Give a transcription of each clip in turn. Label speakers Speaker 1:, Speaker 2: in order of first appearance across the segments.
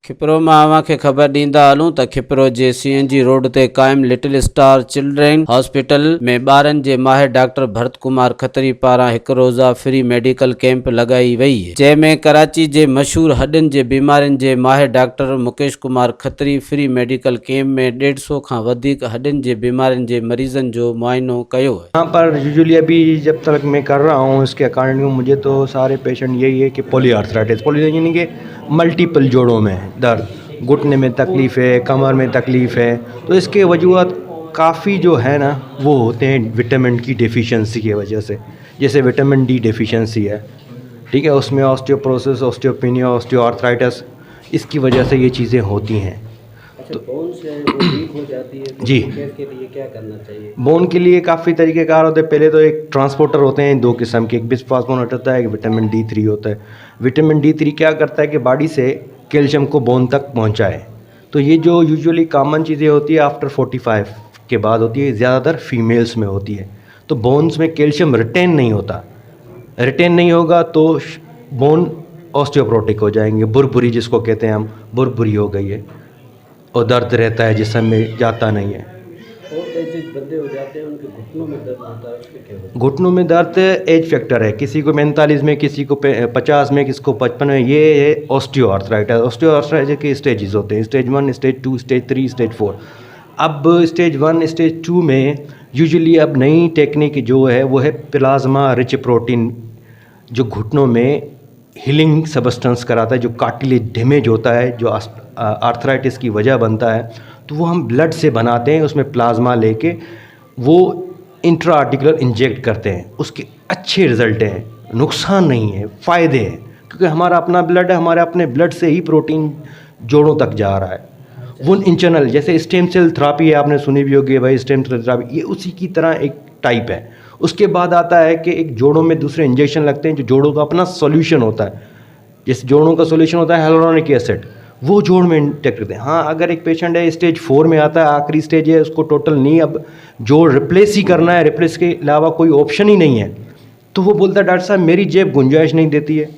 Speaker 1: खिपरो मां अव्हांखे ख़बर ॾींदा हलूं त खिपरो जे CNG रोड ते क़ाइम लिटिल स्टार चिल्ड्रेन हॉस्पिटल में ॿारनि जे माहिर डॉक्टर भरत कुमार खत्री पारां हिकु रोज़ा फ्री मेडिकल कैंप लगाई वई, जंहिंमें कराची जे मशहूर हॾियुनि जे बीमारियुनि जे माहिर doctor Mukesh Kumar Khatri free medical camp में 150 खां वधीक हॾियुनि जे बीमारियुनि जे मरीज़नि जो मुआइनो कयो।
Speaker 2: यहाँ पर यूजुअली अभी जब तक मैं कर रहा हूँ इसके अकॉर्डिंग मुझे तो सारे पेशेंट यही है कि पॉलीआर्थराइटिस यानी कि मल्टीपल जोड़ों में दर्द, घुटने में तकलीफ़ है, कमर में तकलीफ़ है, तो इसके वजूहत काफ़ी जो है ना वो होते हैं विटामिन की डेफिशिएंसी की वजह से। जैसे विटामिन D डेफिशिएंसी है, ठीक है, उसमें ऑस्टियोपोरोसिस, ऑस्टियोपेनिया, ऑस्टियोआर्थराइटिस, इसकी वजह से ये चीज़ें होती हैं।
Speaker 1: तो बोन से वो वीक हो जाती है तो
Speaker 2: जी,
Speaker 1: के लिए क्या करना चाहिए?
Speaker 2: बोन के लिए काफ़ी तरीक़ेकार होते हैं। पहले तो एक ट्रांसपोर्टर होते हैं दो किस्म के, एक बिस्फॉस्फोनेट होता है, एक विटामिन D3 होता है। विटामिन D3 क्या करता है कि बॉडी से कैल्शियम को बोन तक पहुंचाए। तो ये जो यूजुअली कॉमन चीज़ें होती है आफ्टर 45 के बाद होती है, ज़्यादातर फीमेल्स में होती है। तो बोन्स में कैल्शियम रिटेन नहीं होता, रिटेन नहीं होगा तो बोन ऑस्टियोप्रोटिक हो जाएंगे, बुरबुरी जिसको कहते हैं हम, बुरबुरी हो गई है और दर्द रहता है जिस्म में, जाता नहीं है।
Speaker 1: बंदे हो जाते हैं उनके घुटनों में दर्द होता है, उसके क्या होता है?
Speaker 2: घुटनों में दर्द एज फैक्टर है, किसी को 45 में, किसी को 50 में, किसी को 55 में। ये है ऑस्टियोआर्थराइटिस। ऑस्टियोआर्थराइटिस के स्टेजेस होते हैं, स्टेज 1, स्टेज 2, स्टेज 3, स्टेज 4। अब स्टेज 1, स्टेज 2 में यूजुअली अब नई टेक्निक जो है वो है प्लाज्मा रिच प्रोटीन, जो घुटनों में हीलिंग सब्सटेंस कराता है, जो कार्टिलेज डैमेज होता है, जो आर्थराइटिस की वजह बनता है, तो वो हम ब्लड से बनाते हैं, उसमें प्लाज्मा लेके वो इंट्रा आर्टिकुलर इंजेक्ट करते हैं। उसके अच्छे रिज़ल्ट हैं, नुकसान नहीं है, फ़ायदे हैं, क्योंकि हमारा अपना ब्लड है, हमारे अपने ब्लड से ही प्रोटीन जोड़ों तक जा रहा है। वो इंटरनल, जैसे स्टेम सेल थेरापी है, आपने सुनी भी होगी भाई, स्टेम सेल थेरापी, ये उसी की तरह एक टाइप है। उसके बाद आता है कि एक जोड़ों में दूसरे इंजेक्शन लगते हैं, जो जोड़ों का अपना सॉल्यूशन होता है। जैसे जोड़ों का सॉल्यूशन होता है hyaluronic एसिड, वो जोड़ में इंजेक्ट करते हैं। हाँ, अगर एक पेशेंट है स्टेज 4 में आता है, आखिरी स्टेज है, उसको टोटल नहीं अब जोड़ रिप्लेस ही करना है, रिप्लेस के अलावा कोई ऑप्शन ही नहीं है, तो वो बोलता है डॉक्टर साहब मेरी जेब गुंजाइश नहीं देती है,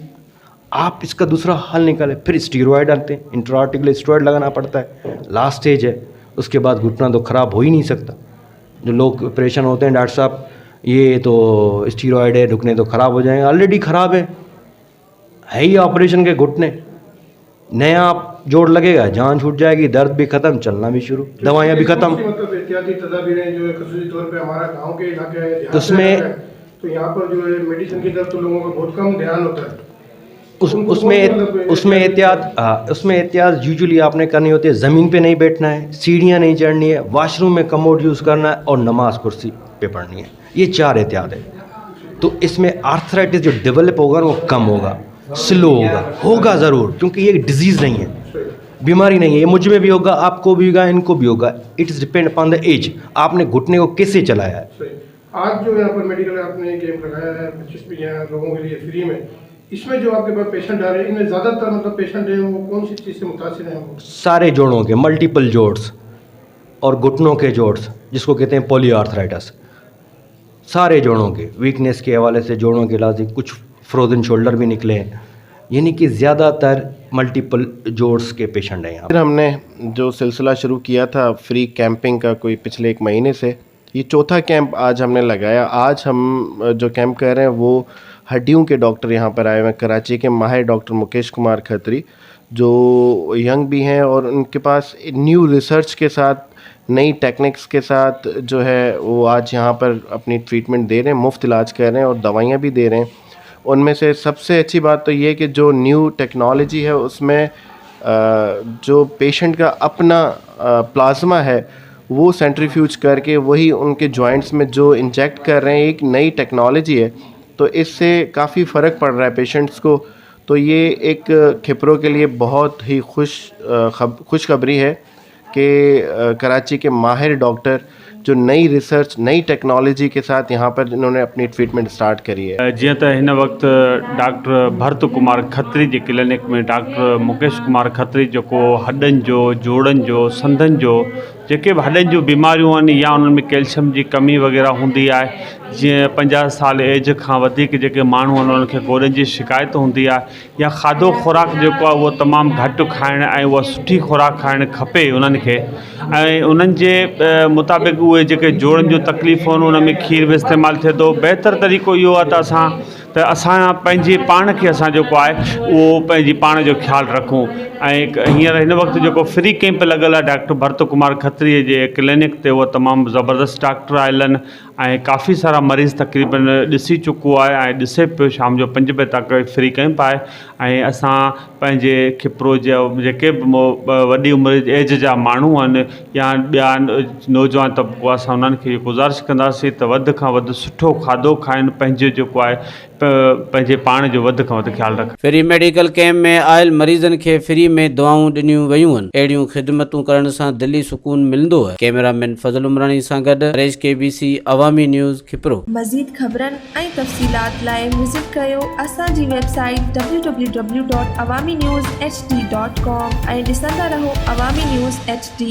Speaker 2: आप इसका दूसरा हल निकालें। फिर स्टीरॉयड डालते हैं, इंट्राआर्टिकुलर स्टीरॉयड लगाना पड़ता है, लास्ट स्टेज है। उसके बाद घुटना तो ख़राब हो ही नहीं सकता। जो लोग परेशान होते हैं डॉक्टर साहब ये तो स्टीरॉयड है, घुटने तो ख़राब हो जाएंगे, ऑलरेडी ख़राब है ही ऑपरेशन के घुटने, नया जोड़ लगेगा, जान छूट जाएगी, दर्द भी खत्म, चलना भी शुरू, दवाइयाँ भी खत्म।
Speaker 3: मतलब एहतियाती तदाबीरें जो है खसूसी तौर पे हमारा गांव के इलाके है,
Speaker 2: उसमें
Speaker 3: तो यहाँ पर जो है मेडिसिन की तरफ तो लोगों का बहुत कम ध्यान होता है।
Speaker 2: उसमें एहतियात यूजुअली आपने करनी होती है, ज़मीन पे नहीं बैठना है, सीढ़ियाँ नहीं चढ़नी है, वॉशरूम में कमोड यूज़ करना है और नमाज कुर्सी पे पढ़नी है। ये 4 एहतियात है। तो इसमें आर्थराइटिस जो डेवलप होगा वो कम होगा, स्लो होगा ज़रूर, क्योंकि ये डिजीज़ नहीं है, बीमारी नहीं है। ये मुझ में भी होगा, आपको भी होगा, इनको भी होगा। It is depend upon the age, आपने घुटने को कैसे चलाया है।
Speaker 3: आज जो यहाँ पर मेडिकल आपने कैंप लगाया है 25 लोगों के लिए फ्री में, इसमें जो आपके पास पेशेंट आ रहे हैं, इनमें ज़्यादातर मतलब पेशेंट हैं वो कौन सी चीज़ से मुतासिर हैं? वो
Speaker 2: सारे जोड़ों के, मल्टीपल जोड्स और घुटनों के जोड्स, जिसको कहते हैं पॉलीआर्थराइटिस, सारे जोड़ों के वीकनेस के हवाले से, जोड़ों के इलाज, कुछ फ्रोजन शोल्डर भी निकले हैं, यानी कि ज़्यादातर मल्टीपल जोड्स के पेशेंट हैं यहाँ।
Speaker 4: फिर हमने जो सिलसिला शुरू किया था फ्री कैंपिंग का कोई पिछले 1 महीने से, ये चौथा कैंप आज हमने लगाया। आज हम जो कैंप कर रहे हैं वो हड्डियों के डॉक्टर यहाँ पर आए हुए हैं, कराची के माहिर डॉक्टर मुकेश कुमार खत्री, जो यंग भी हैं और उनके पास न्यू रिसर्च के साथ, नई टेक्निक्स के साथ जो है वो आज यहाँ पर अपनी ट्रीटमेंट दे रहे हैं, मुफ्त इलाज कर रहे हैं और दवाइयाँ भी दे रहे हैं। उनमें से सबसे अच्छी बात तो ये कि जो न्यू टेक्नोलॉजी है उसमें जो पेशेंट का अपना प्लाज्मा है वो सेंट्रीफ्यूज करके वही उनके जॉइंट्स में जो इंजेक्ट कर रहे हैं, एक नई टेक्नोलॉजी है, तो इससे काफ़ी फ़र्क पड़ रहा है पेशेंट्स को। तो ये एक खिपरों के लिए बहुत ही खुशखबरी है कि कराची के माहिर डॉक्टर जो नई रिसर्च, नई टेक्नोलॉजी के साथ यहाँ पर इन्होंने अपनी ट्रीटमेंट स्टार्ट करी है।
Speaker 5: जीअं त हिन वक्त डॉक्टर भरत कुमार खत्री जी क्लिनिक में डॉक्टर मुकेश कुमार खत्री जेको हॾनि जो, जोड़नि जो, संधनि जो, जेके बि हॾनि जूं बीमारियूं आहिनि या उन्हनि में कैल्शियम जी कमी वग़ैरह हूंदी आहे जीअं 50 साल एज खां वधीक जेके माण्हू आहिनि उन्हनि खे गोॾनि जी शिकायत हूंदी आहे या खाधो खुराक जेको आहे उहो तमामु घटि खाइणु ऐं उहा सुठी खुराक खाइणु खपे उन्हनि खे ऐं उन्हनि जे मुताबिक़ उहे जेके जोड़नि जूं तकलीफ़ूं आहिनि उन में खीर बि इस्तेमालु थिए थो। बहितर तरीक़ो इहो आहे त असां पंहिंजे पाण खे असां जेको आहे उहो पंहिंजी पाण जो ख़्यालु रखूं। ऐं हींअर हिन वक़्तु जेको फ्री कैंप लॻल आहे डॉक्टर भरत कुमार खत्रीअ जे क्लिनिक ते उहो तमामु ज़बरदस्त डॉक्टर आयल आहिनि ऐं काफ़ी सारा मरीज़ तक़रीबन ॾिसी चुको आहे ऐं ॾिसे पियो। शाम जो 5 बजे तक फ्री कैंप आहे ऐं असां पंहिंजे खिपरो जा जेके बि वॾी उमिरि एज जा माण्हू आहिनि या ॿिया नौजवान तबक़ो आहे असां उन्हनि खे गुज़ारिश कंदासीं त वधि खां वधि सुठो खाधो खाइनि, पंहिंजो जेको आहे पंहिंजे पाण जो वधि खां वधि ख़्यालु रखनि।
Speaker 1: फ्री मेडिकल कैंप में आयल मरीज़नि खे फ्री में दवाऊं ॾिनियूं वयूं आहिनि। अहिड़ियूं ख़िदमतूं करण सां दिली सुकून मिलंदो आहे। कैमरामैन फज़ल उमरानी सां गॾु हरेश KBC अवामी न्यूज़ खिपरो।
Speaker 6: मज़ीद ख़बरनि ऐं तफ़सीलात लाइ विज़िट कयो असांजी वेबसाइट www.awamiNewsHD.com ऐं ॾिसंदा रहो अवामी न्यूज़ HD।